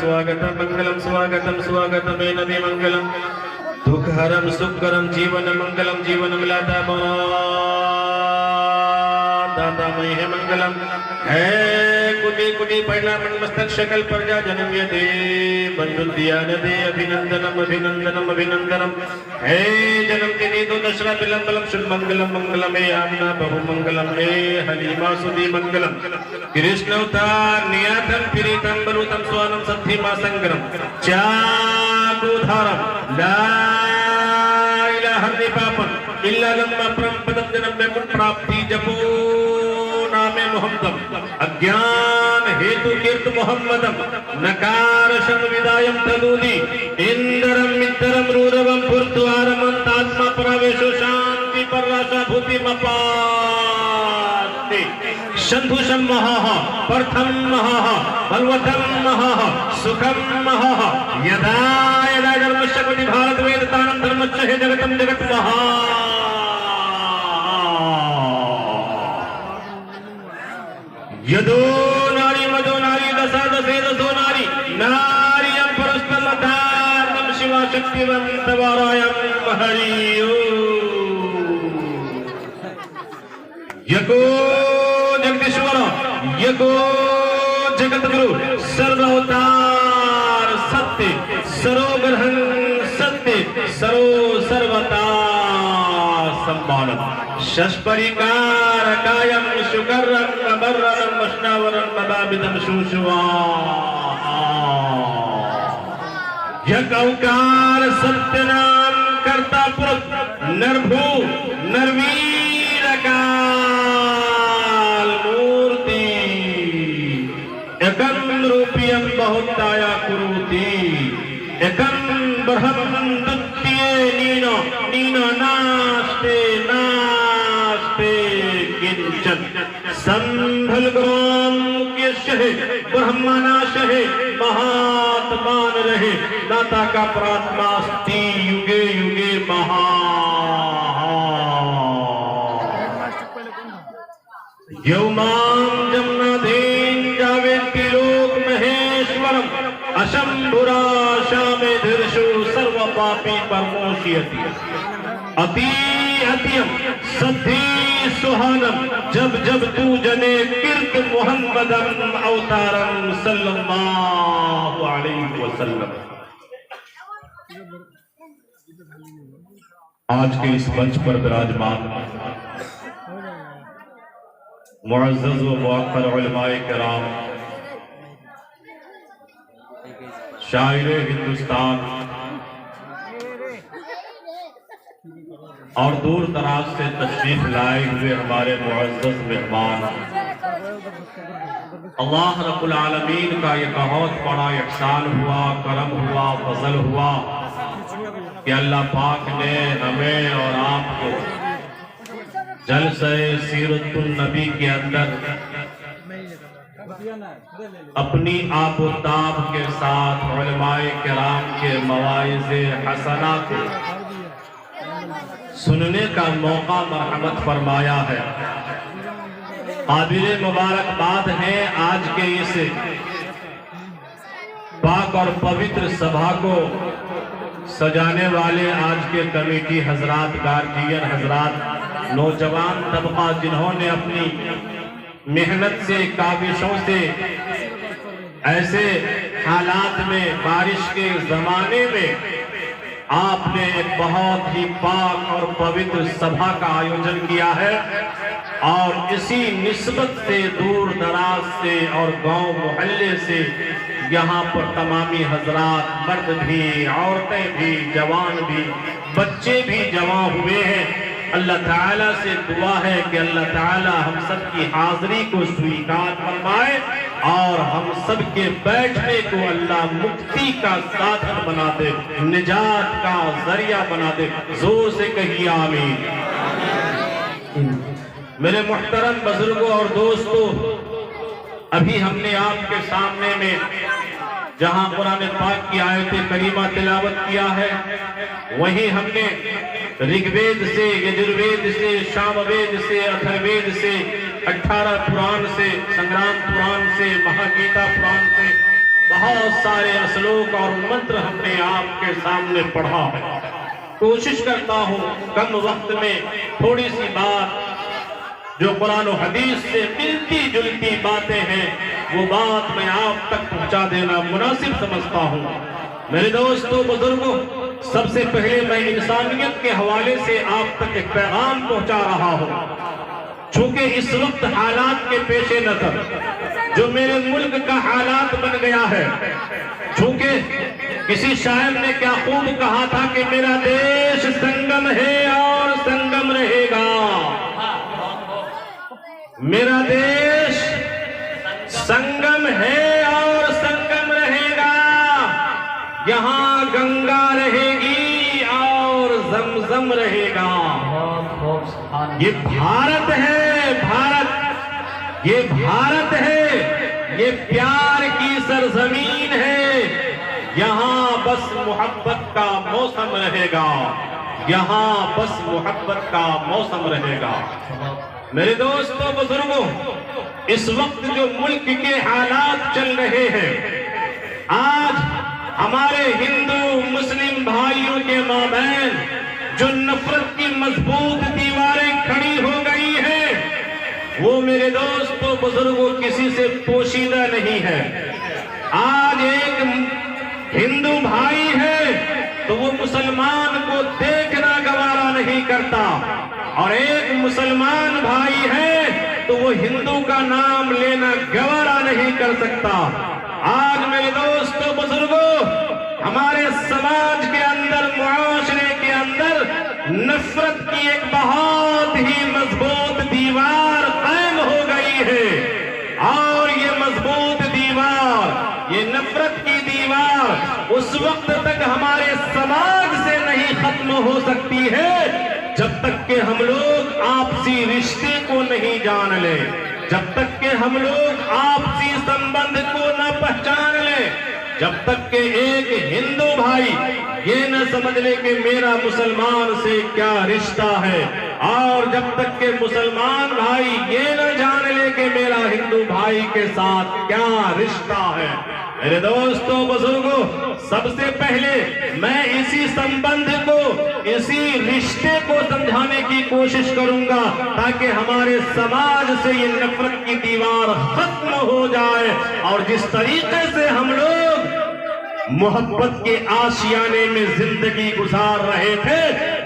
स्वागतम मंगलम स्वागतम स्वागतम हे नबी मंगलम दुखहरम सुखकरम जीवन मंगलम जीवन मिलाता दाता मय है मंगलम है कुटी कुटी पढ़ना मन मस्तक शकल प्रजा जन्म यदे बंधु दिया नदे अभिनंदनम अभिनंदनम अभिनंदनम हे जन्म के नीतो दशरा बिलम बलम शुभ मंगलम मंगलम हे आमना बहु मंगलम हे हलीमा सुदी मंगलम कृष्ण अवतार नियातम प्रीतम बलुतम स्वानम सत्थिमा संगरम चाकुधारम ला इलाहा निपापम इल्ला लम्मा परमपदम जन्म में मुक्त प्राप्ति जपो नामे मोहम्मदम अज्ञान हेतु कीर्त मोहम्मदम नकार संविदायम तदूदी इंदरम मित्रम रूरवम पुर्द्वारम तात्मा प्रवेशो शांति परराशा भूति मपाति शंधुषम महाः प्रथम महाः बलवतम महाः सुखम महाः यदा यदा धर्मस्य कोटि भारत वेदतानं धर्मस्य हे जगतम जगत महा यदो नारी मदो नारी दशा दशे दशो नारी नारियं परस्तमतार्गम शिवा शक्तिवन्तवारायं हरिओ यको जगदीश्वर यको जगतगुरु सर्वअवतार सत्य सरोग्रहण सत्य सरो सर्वता संभालम शस्परिकार कायम शुकरम बर्रम वष्णावरम मदाबिदम शुशुवा यकौकार सत्य नाम कर्ता पुरुष नरभू नरवीर काल मूर्ति एकम रूपियम बहुताया कुरुति एकम ब्रह्म द्वितीय नीनो नीनो नास्ते नास्ते किंचन संभल ग्राम मुख्य ब्रह्मनाश है महात्मान रहे दाता का प्रात्मा स्ती युगे युगे महा यौमां जमनाधीन जावे त्रिलोक महेश्वरम अशंभुराशा में धीर्षु सर्व पापी परमोषयति अति अतियम सद्धि सुहानम जब जब तू जने किर्त मुहम्मदम अवतारम सल्लल्लाहु अलैहि वसल्लम। आज के इस मंच पर विराजमान मुअज़्ज़ज़ व मुअक्कर उलमाए किराम, शायर हिंदुस्तान और दूर दराज से तशरीफ लाए हुए हमारे मुअज़्ज़ज़ मेहमान, अल्लाह रब्बुल आलमीन का ये बहुत बड़ा एहसान हुआ, करम हुआ, फजल हुआ कि अल्लाह पाक ने हमें और आपको जलसे सीरतुन नबी के अंदर अपनी आबोताब के साथ उलमाए किराम के मवाइज़े हसना को सुनने का मौका मरहमत फरमाया है। काबिल मुबारकबाद है आज के इस पाक और पवित्र सभा को सजाने वाले आज के कमेटी हजरात, गार्जियन हजरात, नौजवान तबका जिन्होंने अपनी मेहनत से, काविशों से ऐसे हालात में, बारिश के जमाने में आपने एक बहुत ही पाक और पवित्र सभा का आयोजन किया है और इसी निस्बत से, दूर दराज से और गांव मोहल्ले से यहाँ पर तमामी हजरात, मर्द भी, औरतें भी, जवान भी, बच्चे भी जमा हुए हैं। अल्लाह ताला से दुआ है कि अल्लाह ताला हम सब की हाजिरी को स्वीकार फरमाए और हम सब के बैठने को अल्लाह मुक्ति का साधन बना दे, निजात का जरिया बना दे। जोर से कहिए आमीन। मेरे मुहतरम बुजुर्गों और दोस्तों, अभी हमने आपके सामने में जहां कुरान पाक की आयत करीमा तिलावत किया है, वहीं हमने ऋग्वेद से, यजुर्वेद से, सामवेद से, अथर्ववेद से, 18 पुराण से, संग्राम पुराण से, महागीता पुराण से बहुत सारे श्लोक और मंत्र हमने आपके सामने पढ़ा है। कोशिश करता हूँ कम वक्त में थोड़ी सी बात जो कुरान और हदीस से मिलती जुलती बातें हैं वो बात मैं आप तक पहुंचा देना मुनासिब समझता हूं। मेरे दोस्तों बुजुर्गों, सबसे पहले मैं इंसानियत के हवाले से आप तक एक पैगाम पहुंचा रहा हूं। चूंकि इस वक्त हालात के पेशे नजर जो मेरे मुल्क का हालात बन गया है, चूंकि किसी शायर ने क्या खूब कहा था कि मेरा देश संगम है और संगम रहेगा। मेरा देश संगम है और संगम रहेगा। यहाँ गंगा रहेगी और जमजम रहेगा। ये भारत है, भारत, ये भारत है, ये प्यार की सरजमीन है। यहाँ बस मोहब्बत का मौसम रहेगा, यहाँ बस मोहब्बत का मौसम रहेगा। मेरे दोस्तों बुजुर्गों, इस वक्त जो मुल्क के हालात चल रहे हैं, आज हमारे हिंदू मुस्लिम भाइयों के माबैन जो नफरत की मजबूत दीवारें खड़ी हो गई हैं, वो मेरे दोस्तों बुजुर्गों किसी से पोशीदा नहीं है। आज एक हिंदू भाई है तो वो मुसलमान को देखना गवारा नहीं करता, और एक मुसलमान भाई है तो वो हिंदू का नाम लेना गवारा नहीं कर सकता। आज मेरे दोस्तों बुजुर्गों, हमारे समाज के अंदर, मुआशरे के अंदर नफरत की एक बहुत ही मजबूत दीवार कायम हो गई है, और ये मजबूत दीवार, ये नफरत की दीवार उस वक्त तक हमारे समाज से नहीं खत्म हो सकती है जब तक के हम लोग आपसी रिश्ते को नहीं जान ले, जब तक के हम लोग आपसी संबंध को न पहचान ले, जब तक के एक हिंदू भाई ये न समझ ले कि मेरा मुसलमान से क्या रिश्ता है, और जब तक के मुसलमान भाई ये न जान ले कि मेरा हिंदू भाई के साथ क्या रिश्ता है। मेरे दोस्तों बुजुर्गों, सबसे पहले मैं इसी संबंध को, इसी रिश्ते को समझाने की कोशिश करूंगा ताकि हमारे समाज से ये नफरत की दीवार खत्म हो जाए, और जिस तरीके से हम लोग मोहब्बत के आशियाने में जिंदगी गुजार रहे थे,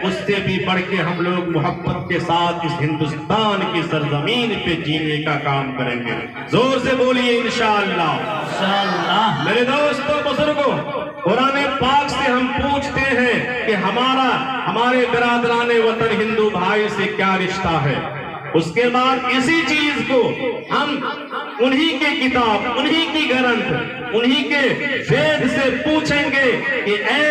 उससे भी बढ़ के हम लोग मोहब्बत के साथ इस हिंदुस्तान की सरजमीन पे जीने का काम करेंगे। जोर से बोलिए इंशाअल्लाह। मेरे दोस्तों बुजुर्गों, कुरान पाक से हम पूछते हैं कि हमारे बिरादराने वतन हिंदू भाई से क्या रिश्ता है। उसके बाद इसी चीज को हम उन्हीं के किताब, उन्हीं की ग्रंथ, उन्हीं के वेद से पूछेंगे कि ए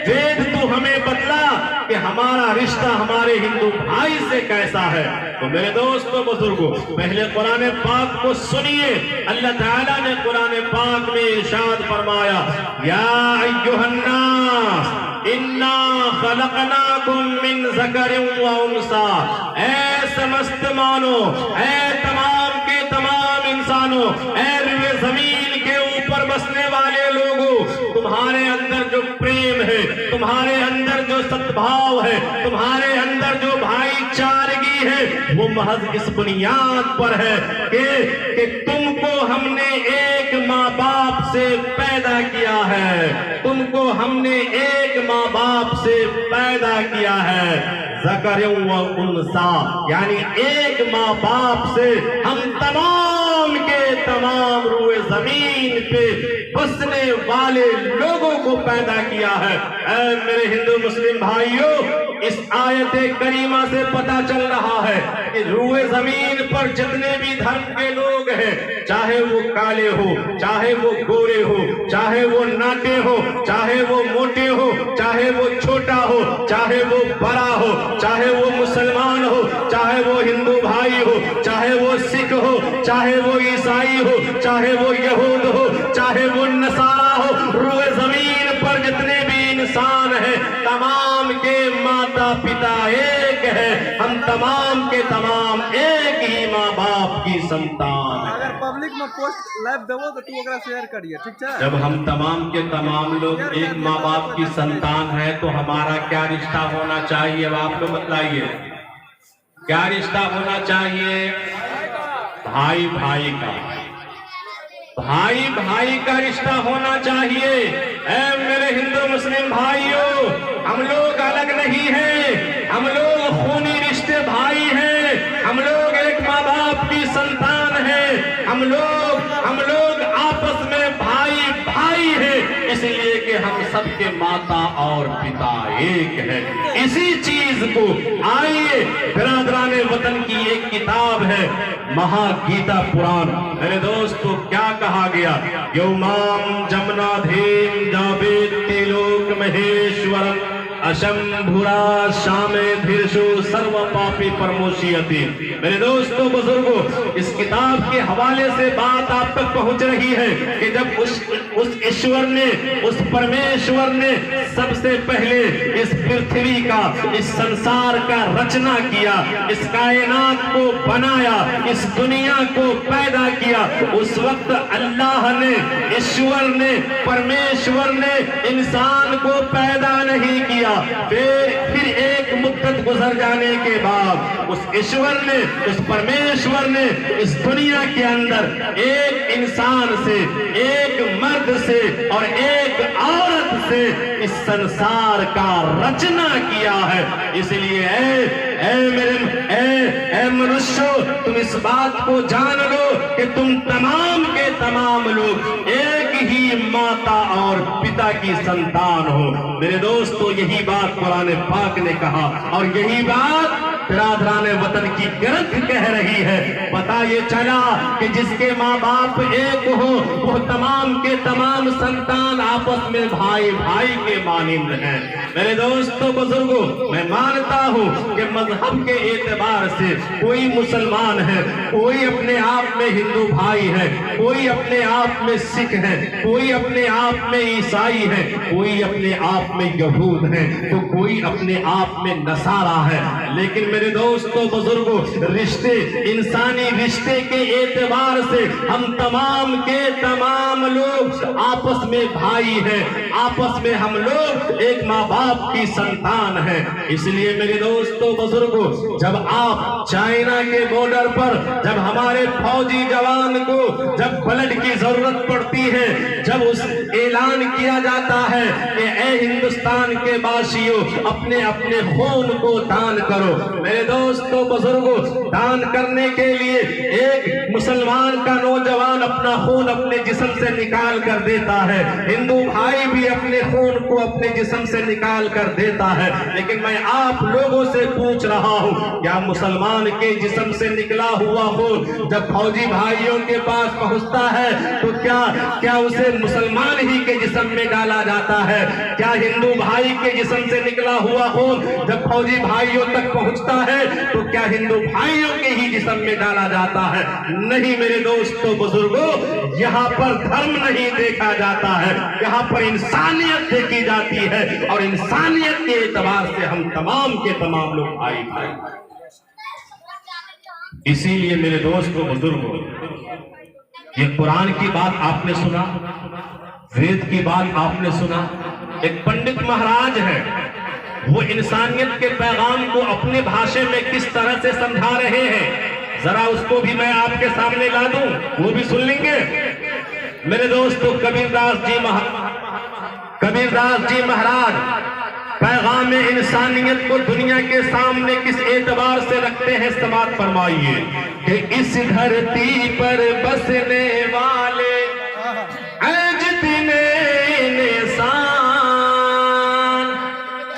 वेद तू हमें बतला कि हमारा रिश्ता हमारे हिंदू भाई से कैसा है। तो मेरे दोस्तों बुजुर्गों, पहले कुरान पाक को सुनिए। अल्लाह ताला ने कुरान पाक में इरशाद फरमाया, या अय्युहन्नास इन्ना खलकनाकुम मिन ज़करिन व उन्सा। ऐ समस्त मानो, ऐ तमाम के तमाम इंसानों, ऐ रुए जमीन के ऊपर बसने वाले लोगों, तुम्हारे अंदर जो प्रेम है, तुम्हारे अंदर जो सद्भाव है, तुम्हारे अंदर जो भाईचारगी है, वो महज इस बुनियाद पर है कि तुमको हमने एक माँ बाप से पैदा किया है। तुमको हमने एक माँ बाप से पैदा किया है। ज़करिन व उन्सा, यानी एक माँ बाप से हम तमाम के तमाम रुए जमीन पे बसने वाले लोगों को पैदा किया है। ऐ मेरे हिंदू मुस्लिम भाइयों, इस आयत करीमा से पता चल रहा है कि रुए जमीन पर जितने भी धर्म के लोग हैं, चाहे वो काले हो, चाहे वो गोरे हो, चाहे वो नाटे हो, चाहे वो मोटे हो, चाहे वो छोटा हो, चाहे वो बड़ा हो, चाहे वो मुसलमान हो, चाहे वो हिंदू भाई हो, चाहे वो सिख हो, चाहे वो ईसाई हो, चाहे वो यहूद हो, चाहे वो नसारा हो, रुए जमीन पर जितने भी इंसान हैं, तमाम के माता पिता एक है। हम तमाम के तमाम एक ही माँ बाप की संतान है। अगर पब्लिक में पोस्ट लाइव देवो तो तू ओकरा शेयर करिए, ठीक है। जब हम तमाम के तमाम लोग एक माँ बाप की संतान है तो हमारा क्या रिश्ता होना चाहिए, अब आप लोग बताइए, क्या रिश्ता होना चाहिए? भाई भाई का, भाई भाई का रिश्ता होना चाहिए। ऐ मेरे हिंदू मुस्लिम भाइयों, हम लोग अलग नहीं हैं, हम लोग खूनी रिश्ते भाई हैं, हम लोग एक माँ बाप की संतान हैं, हम लोग आपस में भाई भाई हैं, इसलिए कि हम सबके माता और पिता एक है। इसी चीज को आइए, बिरादराने वतन की एक किताब है महागीता पुराण। मेरे दोस्तों, क्या कहा गया? यौमाम जमनाधीम जावेत्ति लोक महेश्वरम अशंभुरा शामे धीर्षु सर्व पापी परमोशियति। मेरे दोस्तों बुजुर्गों, इस किताब के हवाले से बात आप तक पहुंच रही है कि जब उस ईश्वर ने, उस परमेश्वर ने सबसे पहले इस पृथ्वी का, इस संसार का रचना किया, इस कायनात को बनाया, इस दुनिया को पैदा किया, उस वक्त अल्लाह ने, ईश्वर ने, परमेश्वर ने इंसान को पैदा नहीं किया। फिर एक मुद्दत गुजर जाने के बाद उस ईश्वर ने, उस परमेश्वर ने इस दुनिया के अंदर एक इंसान से, एक मर्द से और एक औरत से इस संसार का रचना किया है। इसलिए ऐ मनुष्यों, तुम इस बात को जान लो कि तुम तमाम के तमाम लोग एक ही माता और पिता की संतान हो। मेरे दोस्तों, यही बात कुरान पाक ने कहा और यही बात बिरादराने वतन की ग्रंथ कह रही है। पता ये चला कि जिसके माँ बाप एक हो, वो तमाम के तमाम संतान आपस में भाई भाई के मानिंद हैं। मेरे दोस्तों बुजुर्गों, मैं मानता हूँ कि मजहब के एतबार से कोई मुसलमान है, कोई अपने आप में हिंदू भाई है, कोई अपने आप में सिख है, कोई अपने आप में ईसाई है, कोई अपने आप में यहूद है, तो कोई अपने आप में नसारा है। लेकिन मेरे दोस्तों बुजुर्गों, रिश्ते, इंसानी रिश्ते के एतबार से हम तमाम के तमाम लोग आपस में भाई हैं, आपस में हम लोग एक माँ बाप की संतान हैं। इसलिए मेरे दोस्तों बुजुर्गों, जब आप चाइना के बॉर्डर पर, जब हमारे फौजी जवान को जब ब्लड की जरूरत पड़ती है, जब उस ऐलान किया जाता है कि ए हिंदुस्तान के वासियों, अपने अपने खून को दान करो, मेरे दोस्तों बुजुर्गों, दान करने के लिए एक मुसलमान का नौजवान अपना खून अपने जिस्म से निकाल कर देता है, हिंदू भाई भी अपने खून को अपने जिस्म से निकाल कर देता है। लेकिन मैं आप लोगों से पूछ रहा हूं, क्या मुसलमान के जिस्म से निकला हुआ खून जब फौजी भाइयों के पास पहुंचता है तो क्या उसे मुसलमान ही के जिस्म में डाला जाता है? क्या हिंदू भाई के जिस्म से निकला हुआ खून जब फौजी भाइयों तक पहुंचता है तो क्या हिंदू भाइयों के ही जिस्म में डाला जाता है? नहीं मेरे दोस्तों बुजुर्गों, यहाँ पर धर्म नहीं देखा जाता है, यहाँ पर इंसानियत देखी जाती है और इंसानियत के एतबार से हम तमाम के तमाम लोग भाई भाई। इसीलिए मेरे दोस्तों बुजुर्गों, ये कुरान की बात आपने सुना, वेद की बात आपने सुना। एक पंडित महाराज है, वो इंसानियत के पैगाम को अपने भाषा में किस तरह से समझा रहे हैं, जरा उसको भी मैं आपके सामने ला दूं, वो भी सुन लेंगे। मेरे दोस्तों, कबीरदास जी महाराज पैगाम इंसानियत को दुनिया के सामने किस एतबार से रखते हैं, समाप्त फरमाइए कि इस धरती पर बसने वाले जितने इंसान,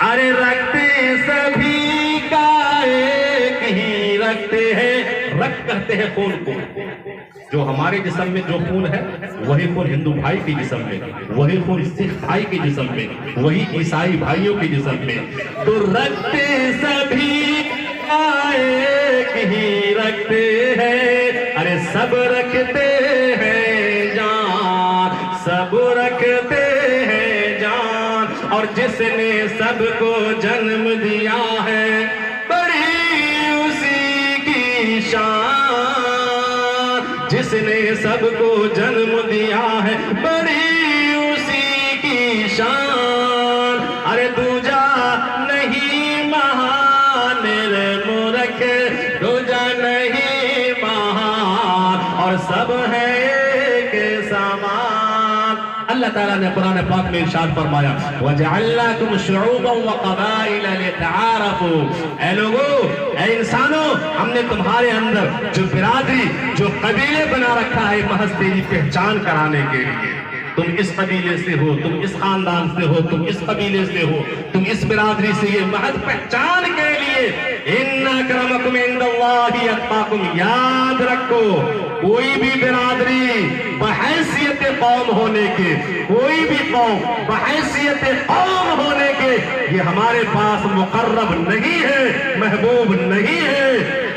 अरे रखते सभी का एक ही रखते हैं। रख कहते हैं खून को, जो हमारे जिस्म में जो खून है वही खून हिंदू भाई के जिस्म में, वही खून सिख भाई के जिस्म में, वही ईसाई भाइयों के जिस्म में। तो रखते सभी एक ही रखते हैं, अरे सब रखते हैं जान, सब रखते हैं जान। और जिसने सबको जन्म दिया है बड़ी उसी की शान, जिसने सबको जन्म दिया है बड़ी उसी की शान। अरे दूजा नहीं महान रे मूर्ख, दूजा नहीं महान, और सब है एक समान। अल्लाह ताला ने कुरान पाक में इरशाद फरमाया, वजअलनाकुम शुऊबन व क़बाइल लितआरफू। ऐ लोगों, ऐ इंसानों, हमने तुम्हारे अंदर जो बिरादरी, जो कबीले बना रखा है महज तेरी पहचान कराने के लिए। तुम इस कबीले से हो, तुम इस खानदान से हो, तुम इस कबीले से हो, तुम इस बिरादरी से, ये महज पहचान के लिए। इन्ना अक्रमकुम इंदल्लाहि अत्काकुम। याद रखो, कोई भी बिरादरी बहैसियत कौम होने के, कोई भी कौम बहैसियत कौम होने के, ये हमारे पास मुकर्रब नहीं है, महबूब नहीं है।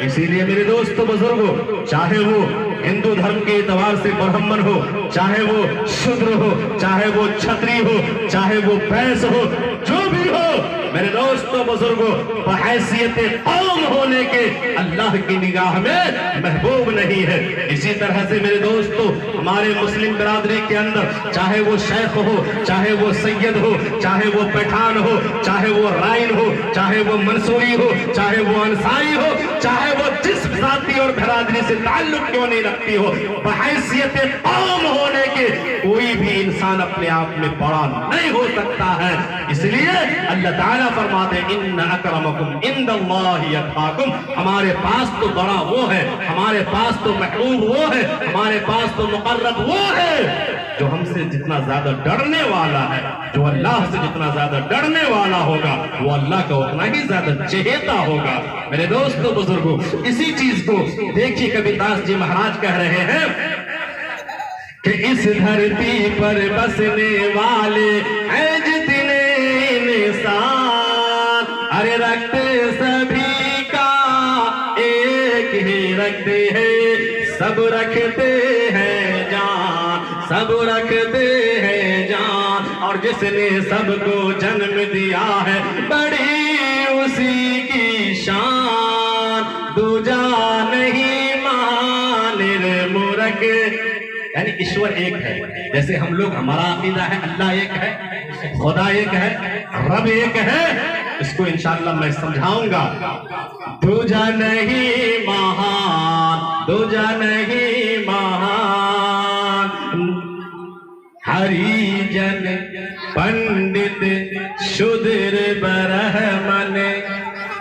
इसीलिए मेरे दोस्तों बुजुर्गों, चाहे वो हिंदू धर्म के एतबार से ब्राह्मण हो, चाहे वो शूद्र हो, चाहे वो क्षत्रिय हो, चाहे वो वैश्य हो, जो भी हो, मेरे दोस्तों बुजुर्गों, बहैसियत कौम होने के अल्लाह की निगाह में महबूब नहीं है। इसी तरह से मेरे दोस्तों, हमारे मुस्लिम बिरादरी के अंदर चाहे वो शेख हो, चाहे वो सैयद हो, चाहे वो पठान हो, चाहे वो राइन हो, चाहे वो मंसूरी हो, चाहे वो अंसारी हो, चाहे वो जिस जाति और बिरादरी से ताल्लुक क्यों नहीं रखती हो, बहैसियत कौम होने के कोई भी इंसान अपने आप में बड़ा नहीं हो सकता है। इसलिए अल्लाह ताला फरमाते, इन्ना अक्रमकुम इंदल्लाहि अत्काकुम। हमारे पास तो बड़ा वो है, हमारे पास तो महबूब वो है, हमारे पास तो मुकर्रब वो है जो हमसे जितना ज्यादा डरने वाला है। जो अल्लाह से जितना ज्यादा डरने वाला होगा वो अल्लाह का उतना ही ज्यादा चहेता होगा। मेरे दोस्तों बुजुर्गों, इसी चीज को देखिए, कबीरदास जी महाराज कह रहे हैं कि इस धरती पर बसने वाले हैं जितने इंसान, अरे रखते सभी का एक ही रखते हैं, सब रखते हैं जान, सब रखते हैं जान। और जिसने सबको जन्म दिया है बड़ी उसी की शान, दूजा नहीं मान रे मूर्ख। यानी ईश्वर एक है, जैसे हम लोग, हमारा अकीदा है अल्लाह एक है, खुदा एक है, रब एक है। इसको इंशाअल्लाह मैं समझाऊंगा। दूजा नहीं महान, दूजा नहीं महान, हरिजन पंडित शूद्र ब्राह्मण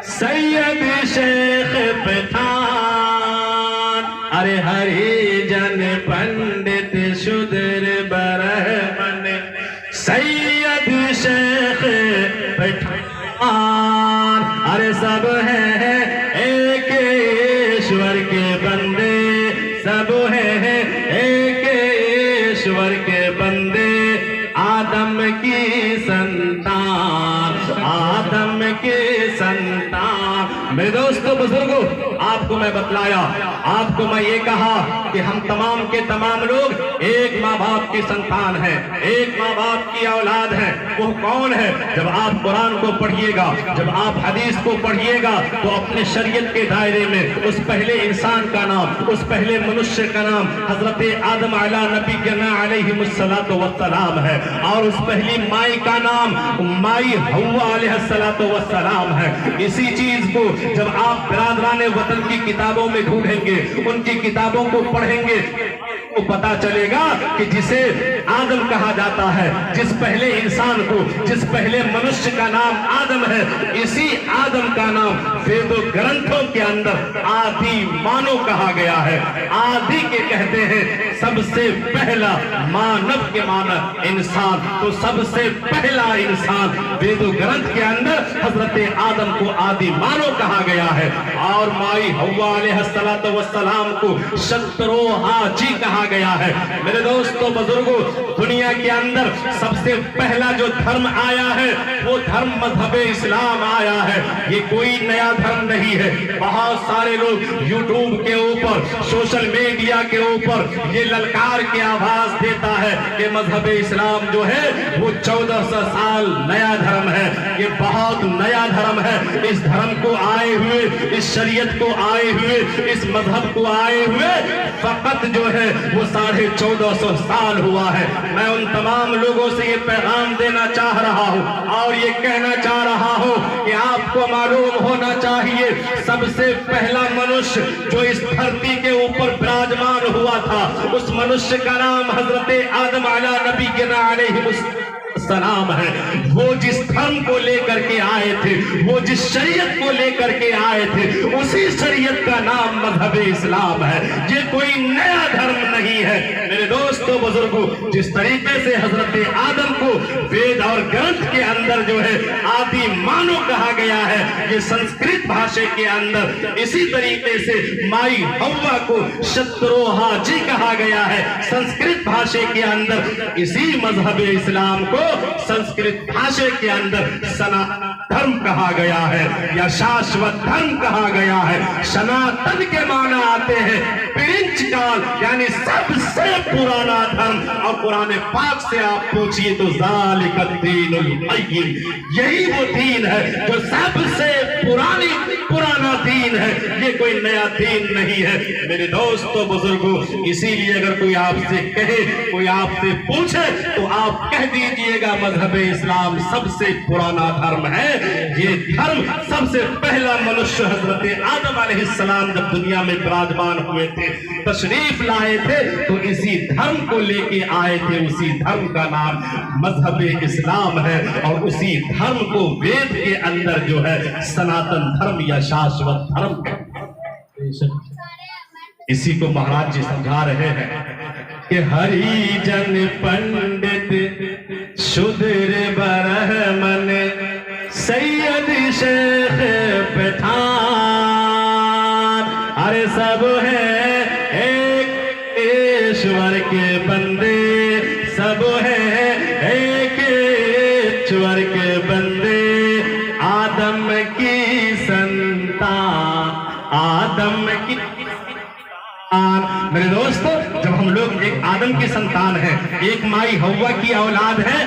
सैयद शेख पठान, अरे हरिजन पंडित शूद्र ब्राह्मण, सैयद शेख पठान, अरे सब हैं एक ईश्वर के बंदे, सब हैं एक ईश्वर के बंदे, आदम की संतान, आदम की संतान। मेरे दोस्तों बुजुर्गों, आपको मैं बतलाया, आपको मैं ये कहा कि हम तमाम के तमाम लोग एक माँ बाप की संतान हैं, एक माँ बाप की औलाद हैं। वो कौन है? जब आप कुरान को पढ़िएगा, जब आप हदीस को पढ़िएगा, तो अपने शरीयत के दायरे में उस पहले इंसान का नाम, उस पहले मनुष्य का नाम हजरत आदम अला नबीना अलैहिस्सलातु वस्सलाम है, और उस पहली माई का नाम माई हव्वा अलैहिस्सलातु वस्सलाम है। इसी चीज को जब आप बिरादराने वतन की किताबों में ढूंढेंगे, उनकी किताबों को पढ़ेंगे, तो पता चलेगा कि जिसे आदम कहा जाता है, जिस पहले इंसान को, जिस पहले मनुष्य का नाम आदम है, इसी आदम का नाम वेदों ग्रंथों के अंदर आदि मानव कहा गया है। आदि के कहते हैं सबसे पहला, मानव के मानव इंसान, तो सबसे पहला इंसान वेदों ग्रंथ के अंदर हजरत आदम को आदि मानव कहा गया है, और माई हव्वा अलैहिस्सलातु वस्सलाम को शत्रुहाजी कहा गया है। मेरे दोस्तों बुजुर्गों, दुनिया के अंदर सबसे पहला जो धर्म आया है वो धर्म मजहब इस्लाम आया है। ये कोई नया धर्म नहीं है। बहुत सारे लोग यूट्यूब के ऊपर, सोशल मीडिया के ऊपर ये ललकार के आवाज देता है कि मजहब इस्लाम जो है वो 1400 साल नया धर्म है, ये बहुत नया धर्म है। इस धर्म को आए हुए, इस शरीयत को आए हुए, इस मजहब को आए हुए फकत जो है वो 1450 साल हुआ है। मैं उन तमाम लोगों से ये पैगाम देना चाह रहा हूँ और ये कहना चाह रहा हूँ कि आपको मालूम होना चाहिए, सबसे पहला मनुष्य जो इस धरती के ऊपर विराजमान हुआ था, उस मनुष्य का नाम हजरत आदम अला नबीना अलैहिस्सलाम है। वो जिस धर्म को लेकर के आए थे, वो जिस शरीयत को लेकर के आए थे, उसी शरीयत का नाम मजहब इस्लाम है। ये कोई नया धर्म नहीं है। मेरे दोस्तों बुजुर्गों, जिस तरीके से हजरत आदम को वेद और ग्रंथ के अंदर जो है आदि मानव कहा गया है, ये संस्कृत भाषा के अंदर इसी तरीके से माई हव्वा को शत्रुहाजी कहा गया है। संस्कृत भाषा के अंदर इसी मजहब इस्लाम को संस्कृत भाषा के अंदर सनातन धर्म कहा गया है या शाश्वत धर्म कहा गया है। सनातन के माना आते हैं पिरिंच काल, यानी सबसे पुराना धर्म। और कुरान पाक से आप पूछिए तो ज़ालिका दीनुल क़य्यिम, यही वो दीन है जो सबसे पुराना दीन है। ये कोई नया दीन नहीं है। मेरे दोस्तों बुजुर्गों, इसीलिए अगर कोई आपसे कहे, कोई आपसे पूछे, तो आप कह दीजिएगा मजहब इस्लाम सबसे पुराना धर्म है। ये धर्म सबसे पहला मनुष्य हजरत आदम अलैहिस्सलाम जब दुनिया में विराजमान हुए थे, तशरीफ लाए थे, तो इसी धर्म को लेके आए थे। उसी धर्म का नाम मजहब इस्लाम है, और उसी धर्म को वेद के अंदर जो है सनातन धर्म या शाश्वत धर्म। इसी को महाराज जी समझा रहे हैं कि हरिजन पंडित शूद्र ब्राह्मण सैयद शेख पठान, अरे सब हैं एक ईश्वर के बंदे, सब हैं एक ईश्वर के बंदे, आदम की संतान, आदम की। मेरे दोस्तों, जब हम लोग एक आदम की संतान हैं, एक माई हव्वा की औलाद है,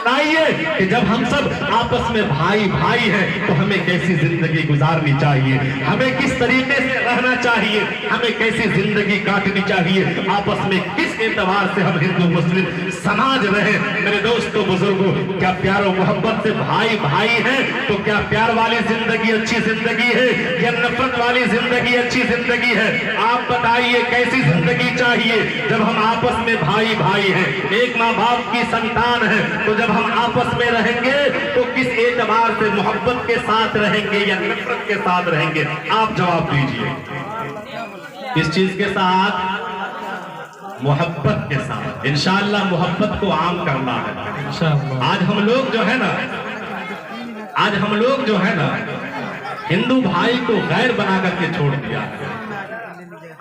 बताइए कि जब हम सब आपस में भाई भाई हैं तो हमें कैसी जिंदगी गुजारनी चाहिए, हमें किस तरीके से रहना चाहिए, हमें कैसी जिंदगी काटनी चाहिए, आपस में किस एतबार से हम हिंदू मुस्लिम समाज रहे। मेरे दोस्तों बुजुर्गों, क्या प्यार और मोहब्बत से भाई भाई हैं तो क्या प्यार वाली जिंदगी अच्छी जिंदगी है या नफरत वाली जिंदगी अच्छी जिंदगी है? आप बताइए कैसी जिंदगी चाहिए जब हम आपस में भाई भाई हैं, एक माँ बाप की संतान है, तो जब हम आपस में रहेंगे तो किस एतबार से मोहब्बत के साथ रहेंगे या नफरत के साथ रहेंगे? आप जवाब दीजिए। इस चीज के साथ, मोहब्बत के साथ। इंशाअल्लाह मोहब्बत को आम करना है। आज हम लोग जो है ना हिंदू भाई को गैर बना करके छोड़ दिया।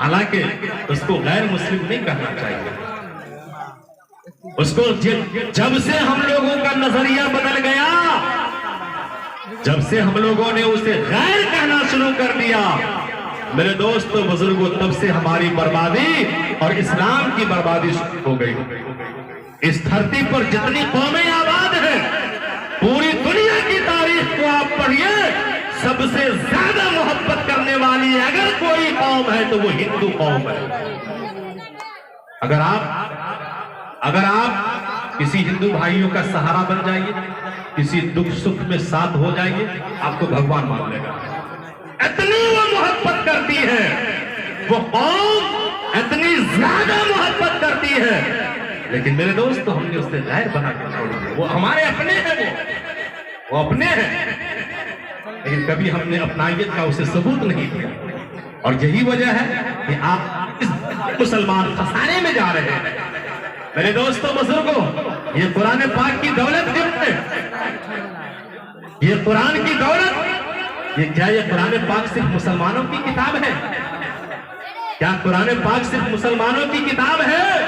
हालांकि उसको गैर मुस्लिम नहीं कहना चाहिए। उसको जब से हम लोगों का नजरिया बदल गया, जब से हम लोगों ने उसे गैर कहना शुरू कर दिया, मेरे दोस्तों बुजुर्गों, तब से हमारी बर्बादी और इस्लाम की बर्बादी हो गई। इस धरती पर जितनी कौमें आबाद हैं, पूरी दुनिया की तारीख को आप पढ़िए, सबसे ज्यादा मोहब्बत करने वाली अगर कोई कौम है तो वो हिंदू कौम है। अगर आप किसी हिंदू भाइयों का सहारा बन जाइए, किसी दुख सुख में साथ हो जाइए, आपको भगवान मान लेगा। इतनी वो मोहब्बत करती है, वो कौम इतनी ज्यादा मोहब्बत करती है, लेकिन मेरे दोस्त हमने उससे गैर बना के छोड़ दिया। वो हमारे अपने हैं, वो अपने हैं, लेकिन कभी हमने अपनाइयत का उसे सबूत नहीं दिया। और यही वजह है कि आप इस मुसलमान फसाने में जा रहे हैं। मेरे दोस्तों बुजुर्गों, ये कुरान पाक की दौलत है, ये कुरान की दौलत। ये क्या, ये कुरान पाक सिर्फ मुसलमानों की किताब है? क्या कुरान पाक सिर्फ मुसलमानों की किताब है?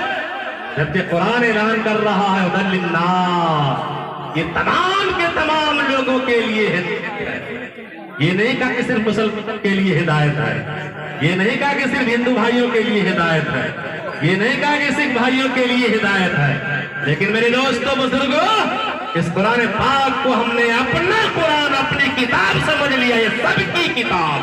जबकि कुरान ऐलान कर रहा है हुदल लिन्नास, ये तमाम के तमाम लोगों के लिए है। ये नहीं कहा कि सिर्फ मुसलमानों के लिए हिदायत है, ये नहीं कहा कि सिर्फ हिंदू भाइयों के लिए हिदायत है, ये नहीं कहा कि सिख भाइयों के लिए हिदायत है। लेकिन मेरे दोस्तों बुजुर्गों, इस कुरान पाक को हमने अपना कुरान, अपनी किताब समझ लिया। ये सबकी किताब,